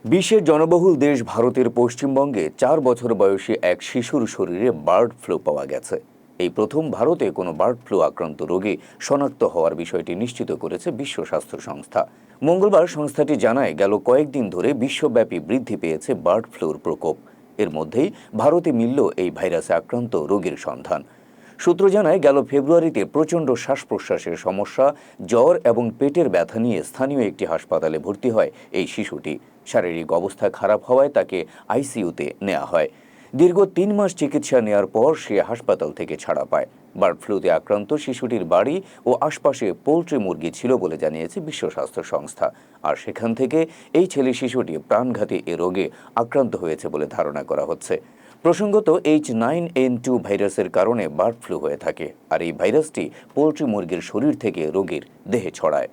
বিশ্বের জনবহুল দেশ ভারতের পশ্চিমবঙ্গে ৪ বছর বয়সী এক শিশুর শরীরে বার্ড ফ্লু পাওয়া গেছে। এই প্রথম ভারতে কোনো বার্ড ফ্লু আক্রান্ত রোগী শনাক্ত হওয়ার বিষয়টি নিশ্চিত করেছে বিশ্ব স্বাস্থ্য সংস্থা। মঙ্গলবার সংস্থাটি জানায়, গেল কয়েকদিন ধরে বিশ্বব্যাপী বৃদ্ধি পেয়েছে বার্ড ফ্লুর প্রকোপ। এর মধ্যেই ভারতে মিলল এই ভাইরাসে আক্রান্ত রোগীর সন্ধান। সূত্র জানায়, গেল ফেব্রুয়ারিতে প্রচণ্ড শ্বাস প্রশ্বাসের সমস্যা, জ্বর এবং পেটের ব্যথা নিয়ে স্থানীয় একটি হাসপাতালে ভর্তি হয় এই শিশুটি। শারীরিক অবস্থা খারাপ হওয়ায় তাকে আইসিইউতে নেওয়া হয়। দীর্ঘ ৩ মাস চিকিৎসা নেওয়ার পর সে হাসপাতাল থেকে ছাড়া পায়। বার্ড ফ্লুতে আক্রান্ত শিশুটির বাড়ি ও আশপাশে পোল্ট্রি মুরগি ছিল বলে জানিয়েছে বিশ্ব স্বাস্থ্য সংস্থা। আর সেখান থেকে এই ছেলে শিশুটি প্রাণঘাতী এ রোগে আক্রান্ত হয়েছে বলে ধারণা করা হচ্ছে। প্রসঙ্গত, H9N2 ভাইরাসের কারণে বার্ড ফ্লু হয়ে থাকে, আর এই ভাইরাসটি পোল্ট্রি মুরগির শরীর থেকে রোগীর দেহে ছড়ায়।